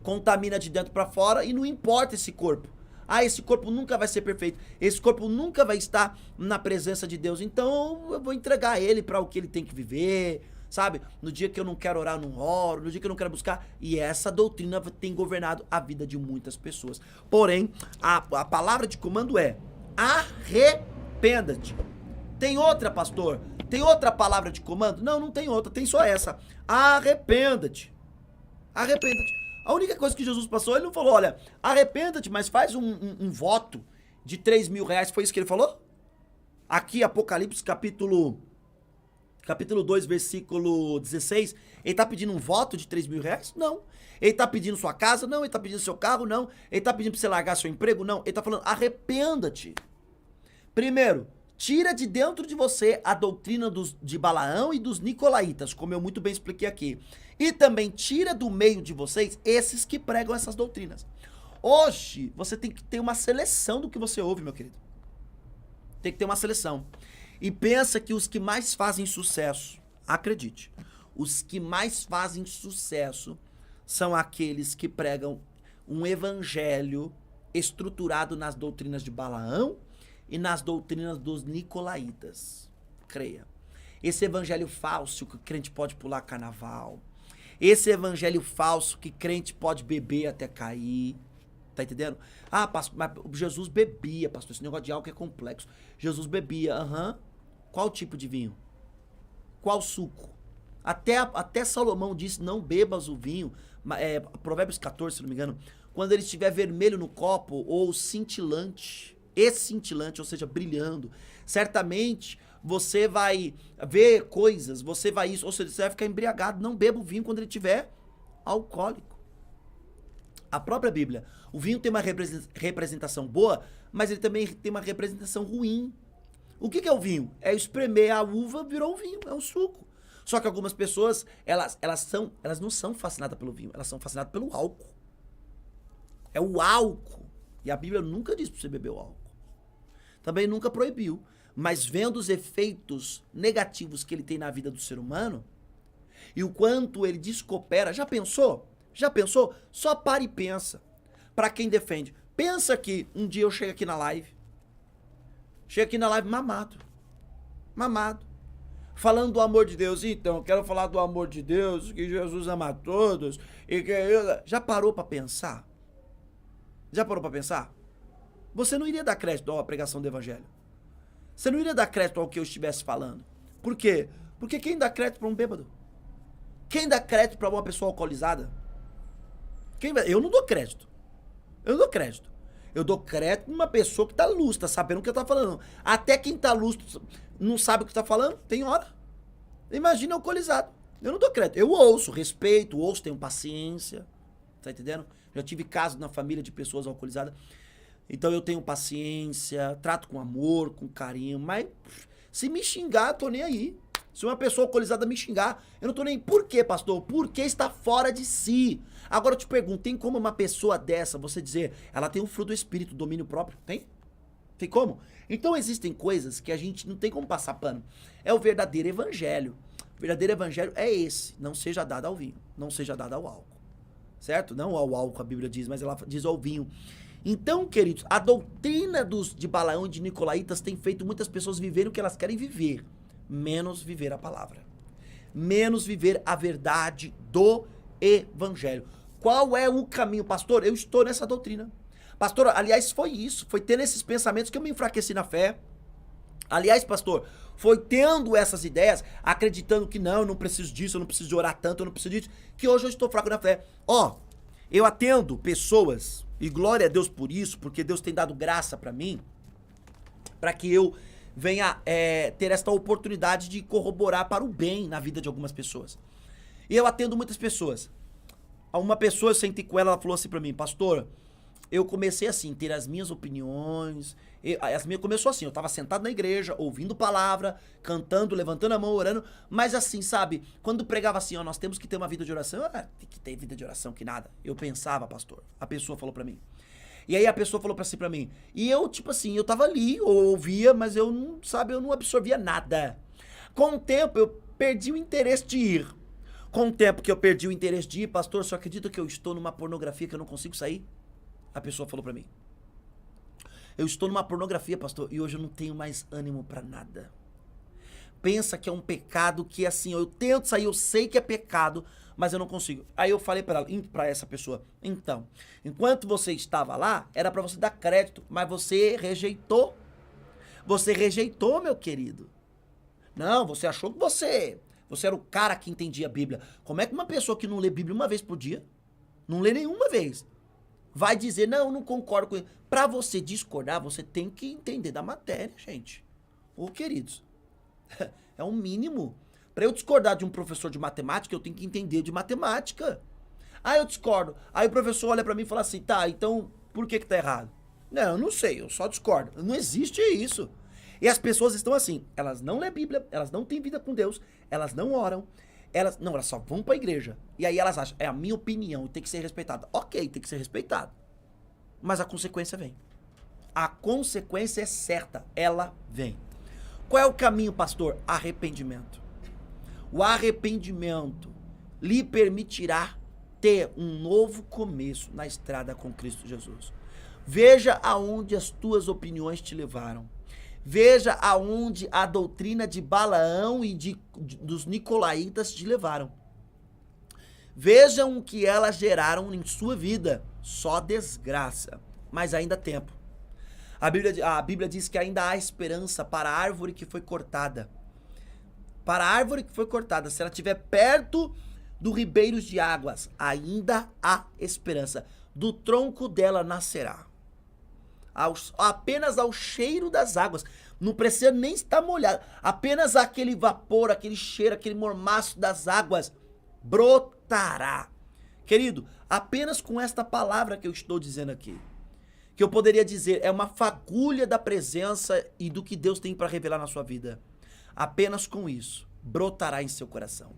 contamina de dentro para fora e não importa esse corpo. Ah, esse corpo nunca vai ser perfeito. Esse corpo nunca vai estar na presença de Deus. Então eu vou entregar ele para o que ele tem que viver, sabe? No dia que eu não quero orar, eu não oro. No dia que eu não quero buscar. E essa doutrina tem governado a vida de muitas pessoas. Porém, a palavra de comando é: arrependa-te. Tem outra, pastor? Tem outra palavra de comando? Não, não tem outra. Tem só essa. Arrependa-te. Arrependa-te. A única coisa que Jesus passou, ele não falou, olha, arrependa-te, mas faz um voto de 3 mil reais. Foi isso que ele falou? Aqui, Apocalipse, capítulo 2, versículo 16. Ele tá pedindo um voto de 3 mil reais? Não. Ele tá pedindo sua casa? Não. Ele tá pedindo seu carro? Não. Ele tá pedindo pra você largar seu emprego? Não. Ele tá falando, arrependa-te. Primeiro, tira de dentro de você a doutrina de Balaão e dos nicolaítas, como eu muito bem expliquei aqui. E também tira do meio de vocês esses que pregam essas doutrinas. Hoje, você tem que ter uma seleção do que você ouve, meu querido. Tem que ter uma seleção. E pensa que os que mais fazem sucesso, acredite, os que mais fazem sucesso são aqueles que pregam um evangelho estruturado nas doutrinas de Balaão e nas doutrinas dos nicolaítas. Creia. Esse evangelho falso que o crente pode pular carnaval. Esse evangelho falso que crente pode beber até cair. Tá entendendo? Ah, pastor, mas Jesus bebia, pastor. Esse negócio de álcool é complexo. Jesus bebia, Qual tipo de vinho? Qual suco? Até Salomão disse, não bebas o vinho. Provérbios 14, se não me engano. Quando ele estiver vermelho no copo ou cintilante, ou seja, brilhando, certamente você vai ver coisas, ou seja, você vai ficar embriagado. Não beba o vinho quando ele estiver alcoólico. A própria Bíblia, o vinho tem uma representação boa, mas ele também tem uma representação ruim. O que é o vinho? É espremer a uva, virou um vinho, é um suco. Só que algumas pessoas, elas não são fascinadas pelo vinho, elas são fascinadas pelo álcool. É o álcool. E a Bíblia nunca diz para você beber o álcool. Também nunca proibiu. Mas vendo os efeitos negativos que ele tem na vida do ser humano, e o quanto ele descoopera, já pensou? Já pensou? Só para e pensa. Para quem defende. Pensa que um dia eu chego aqui na live. Chego aqui na live mamado. Mamado. Falando do amor de Deus. Então, eu quero falar do amor de Deus, que Jesus ama a todos. E que já parou para pensar? Já parou para pensar? Você não iria dar crédito à pregação do evangelho. Você não iria dar crédito ao que eu estivesse falando. Por quê? Porque quem dá crédito para um bêbado? Quem dá crédito para uma pessoa alcoolizada? Eu não dou crédito. Eu não dou crédito. Eu dou crédito numa pessoa que tá lúcida, tá sabendo o que tá falando. Até quem tá lúcido não sabe o que tá falando, tem hora. Imagina alcoolizado. Eu não dou crédito. Eu ouço, respeito, tenho paciência. Tá entendendo? Já tive casos na família de pessoas alcoolizadas. Então eu tenho paciência, trato com amor, com carinho, mas se me xingar, eu tô nem aí. Se uma pessoa alcoolizada me xingar, eu não tô nem aí. Por quê, pastor? Porque está fora de si. Agora eu te pergunto, tem como uma pessoa dessa, você dizer, ela tem o fruto do Espírito, domínio próprio? Tem? Tem como? Então existem coisas que a gente não tem como passar pano. É o verdadeiro evangelho. O verdadeiro evangelho é esse. Não seja dado ao vinho, não seja dado ao álcool. Certo? Não ao álcool a Bíblia diz, mas ela diz ao vinho. Então, queridos, a doutrina de Balaão e de Nicolaítas tem feito muitas pessoas viverem o que elas querem viver, menos viver a palavra, menos viver a verdade do evangelho. Qual é o caminho, pastor? Eu estou nessa doutrina. Pastor, aliás, foi isso, foi tendo esses pensamentos que eu me enfraqueci na fé. Aliás, pastor, foi tendo essas ideias, acreditando que não, eu não preciso disso, eu não preciso de orar tanto, eu não preciso disso, que hoje eu estou fraco na fé. Eu atendo pessoas, e glória a Deus por isso, porque Deus tem dado graça pra mim, pra que eu venha ter esta oportunidade de corroborar para o bem na vida de algumas pessoas. E eu atendo muitas pessoas. Uma pessoa, eu sentei com ela, ela falou assim pra mim, pastor, eu comecei assim, ter as minhas opiniões, começou assim, eu tava sentado na igreja, ouvindo palavra, cantando, levantando a mão, orando, mas assim, sabe, quando pregava assim, nós temos que ter uma vida de oração, tem que ter vida de oração, que nada. Eu pensava, pastor, a pessoa falou pra mim. E aí a pessoa falou assim pra mim, e eu, tipo assim, eu tava ali, eu ouvia, mas eu não absorvia nada. Com o tempo, eu perdi o interesse de ir. Com o tempo que eu perdi o interesse de ir, pastor, você acredita que eu estou numa pornografia que eu não consigo sair? A pessoa falou pra mim. Eu estou numa pornografia, pastor, e hoje eu não tenho mais ânimo pra nada. Pensa que é um pecado que, assim, eu tento sair, eu sei que é pecado, mas eu não consigo. Aí eu falei pra essa pessoa, então, enquanto você estava lá, era pra você dar crédito, mas você rejeitou. Você rejeitou, meu querido. Não, você achou que você era o cara que entendia a Bíblia. Como é que uma pessoa que não lê Bíblia uma vez por dia, não lê nenhuma vez, vai dizer, não, eu não concordo com isso. Pra você discordar, você tem que entender da matéria, gente. Ô, queridos, é o mínimo. Pra eu discordar de um professor de matemática, eu tenho que entender de matemática. Ah, eu discordo. Aí o professor olha pra mim e fala assim, tá, então por que tá errado? Não, eu não sei, eu só discordo. Não existe isso. E as pessoas estão assim, elas não lêem Bíblia, elas não têm vida com Deus, elas não oram, elas só vão pra igreja. E aí elas acham, é a minha opinião, tem que ser respeitada. Ok, tem que ser respeitado. Mas a consequência vem. A consequência é certa, ela vem. Qual é o caminho, pastor? Arrependimento. O arrependimento lhe permitirá ter um novo começo na estrada com Cristo Jesus. Veja aonde as tuas opiniões te levaram. Veja aonde a doutrina de Balaão e dos nicolaítas te levaram. Vejam o que elas geraram em sua vida. Só desgraça. Mas ainda há tempo. A Bíblia diz que ainda há esperança para a árvore que foi cortada. Para a árvore que foi cortada, se ela estiver perto do ribeiros de águas, ainda há esperança. Do tronco dela nascerá. Apenas ao cheiro das águas. Não precisa nem estar molhado. Apenas aquele vapor, aquele cheiro, aquele mormaço das águas brotará. Querido, apenas com esta palavra que eu estou dizendo aqui, que eu poderia dizer, é uma fagulha da presença e do que Deus tem para revelar na sua vida. Apenas com isso, brotará em seu coração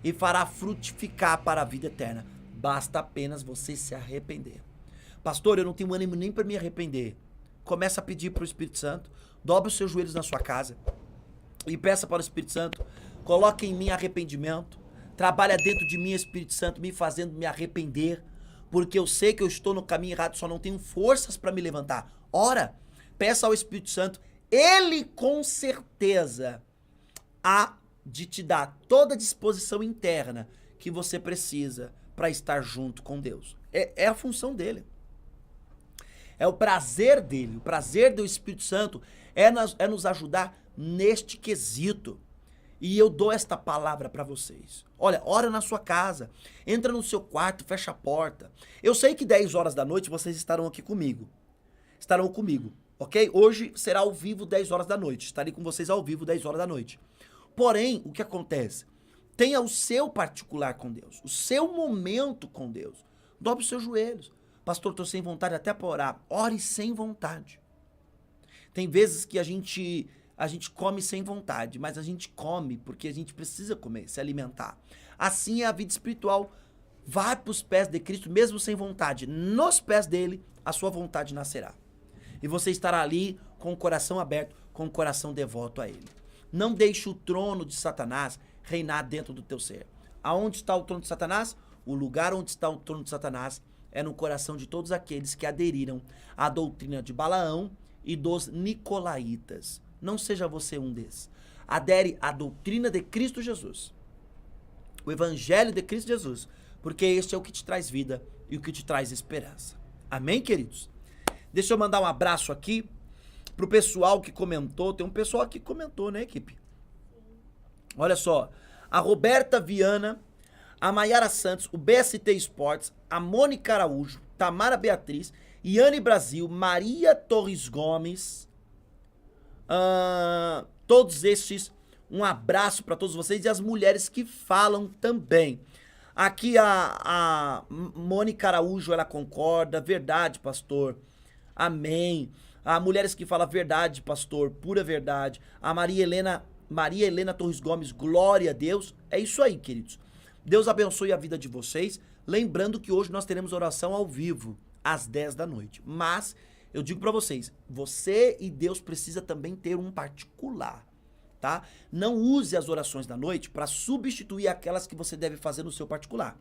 e fará frutificar para a vida eterna. Basta apenas você se arrepender. Pastor, eu não tenho ânimo nem para me arrepender. Começa a pedir para o Espírito Santo, dobre os seus joelhos na sua casa e peça para o Espírito Santo, coloque em mim arrependimento, trabalha dentro de mim, Espírito Santo, me fazendo me arrepender, porque eu sei que eu estou no caminho errado, só não tenho forças para me levantar. Ora, peça ao Espírito Santo, ele com certeza há de te dar toda a disposição interna que você precisa para estar junto com Deus. É a função dele. É o prazer dele, o prazer do Espírito Santo é nos ajudar neste quesito. E eu dou esta palavra para vocês. Olha, ora na sua casa, entra no seu quarto, fecha a porta. Eu sei que 10 horas da noite vocês estarão aqui comigo. Estarão comigo, ok? Hoje será ao vivo 10 horas da noite. Estarei com vocês ao vivo 10 horas da noite. Porém, o que acontece? Tenha o seu particular com Deus, o seu momento com Deus. Dobre os seus joelhos. Pastor, estou sem vontade até para orar. Ore sem vontade. Tem vezes que a gente come sem vontade, mas a gente come porque a gente precisa comer, se alimentar. Assim é a vida espiritual. Vai para os pés de Cristo, mesmo sem vontade. Nos pés dele, a sua vontade nascerá. E você estará ali com o coração aberto, com o coração devoto a ele. Não deixe o trono de Satanás reinar dentro do teu ser. Aonde está o trono de Satanás? O lugar onde está o trono de Satanás é no coração de todos aqueles que aderiram à doutrina de Balaão e dos nicolaítas. Não seja você um desses. Adere à doutrina de Cristo Jesus. O evangelho de Cristo Jesus. Porque este é o que te traz vida e o que te traz esperança. Amém, queridos? Deixa eu mandar um abraço aqui pro pessoal que comentou. Tem um pessoal aqui que comentou, né, equipe? Olha só. A Roberta Viana, a Maiara Santos, o BST Esportes, a Mônica Araújo, Tamara Beatriz, Iane Brasil, Maria Torres Gomes, todos estes, um abraço para todos vocês e as mulheres que falam também. Aqui a Mônica Araújo, ela concorda, verdade, pastor, amém. A mulheres que falam verdade, pastor, pura verdade. A Maria Helena Torres Gomes, glória a Deus. É isso aí, queridos. Deus abençoe a vida de vocês. Lembrando que hoje nós teremos oração ao vivo, às 10 da noite. Mas, eu digo para vocês, você e Deus precisa também ter um particular. tá? Não use as orações da noite para substituir aquelas que você deve fazer no seu particular.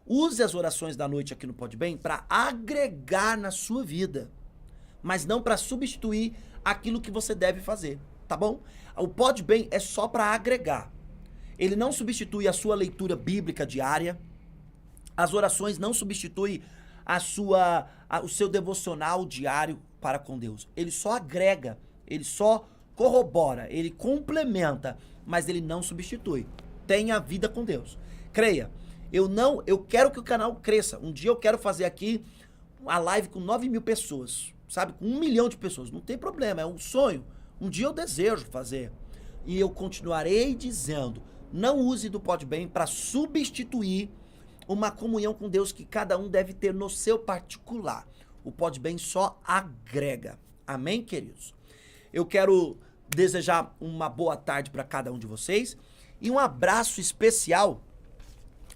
Use as orações da noite aqui no Podbem para agregar na sua vida, mas não para substituir aquilo que você deve fazer, tá bom? O Podbem é só para agregar. Ele não substitui a sua leitura bíblica diária. As orações não substituem o seu devocional diário para com Deus. Ele só agrega, ele só corrobora, ele complementa, mas ele não substitui. Tenha vida com Deus. Creia, eu quero que o canal cresça. Um dia eu quero fazer aqui a live com 9.000 pessoas, sabe? Com 1 milhão de pessoas. Não tem problema, é um sonho. Um dia eu desejo fazer. E eu continuarei dizendo, não use do Podbem para substituir uma comunhão com Deus que cada um deve ter no seu particular. O Podbem só agrega. Amém, queridos? Eu quero desejar uma boa tarde para cada um de vocês e um abraço especial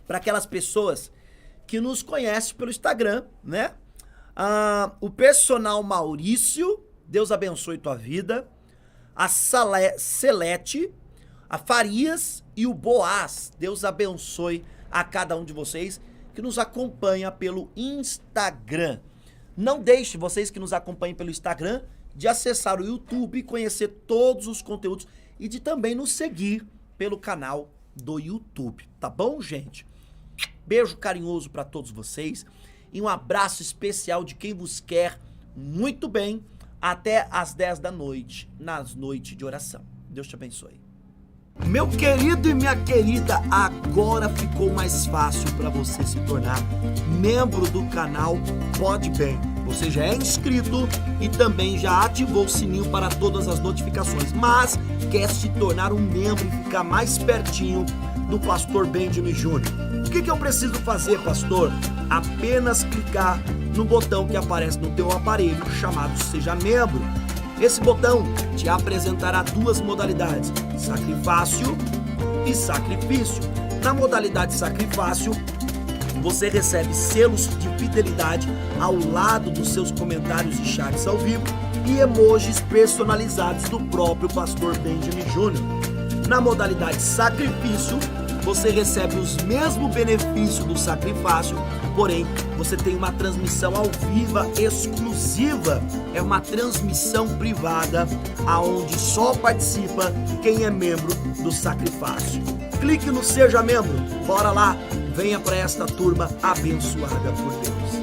para aquelas pessoas que nos conhecem pelo Instagram, né? O personal Maurício, Deus abençoe tua vida. A Celete, a Farias e o Boaz, Deus abençoe a cada um de vocês que nos acompanha pelo Instagram. Não deixe, vocês que nos acompanham pelo Instagram, de acessar o YouTube, conhecer todos os conteúdos e de também nos seguir pelo canal do YouTube, tá bom, gente? Beijo carinhoso para todos vocês e um abraço especial de quem vos quer muito bem até às 10 da noite, nas noites de oração. Deus te abençoe. Meu querido e minha querida, agora ficou mais fácil para você se tornar membro do canal Podbem. Você já é inscrito e também já ativou o sininho para todas as notificações, mas quer se tornar um membro e ficar mais pertinho do Pastor Benjamin Júnior. O que eu preciso fazer, pastor? Apenas clicar no botão que aparece no teu aparelho chamado Seja Membro. Esse botão te apresentará duas modalidades, sacrifício e sacrifício. Na modalidade sacrifício, você recebe selos de fidelidade ao lado dos seus comentários e chats ao vivo e emojis personalizados do próprio Pastor Benjamin Júnior. Na modalidade sacrifício, você recebe os mesmos benefícios do sacrifício, porém, você tem uma transmissão ao vivo exclusiva. É uma transmissão privada, aonde só participa quem é membro do sacrifício. Clique no Seja Membro. Bora lá, venha para esta turma abençoada por Deus.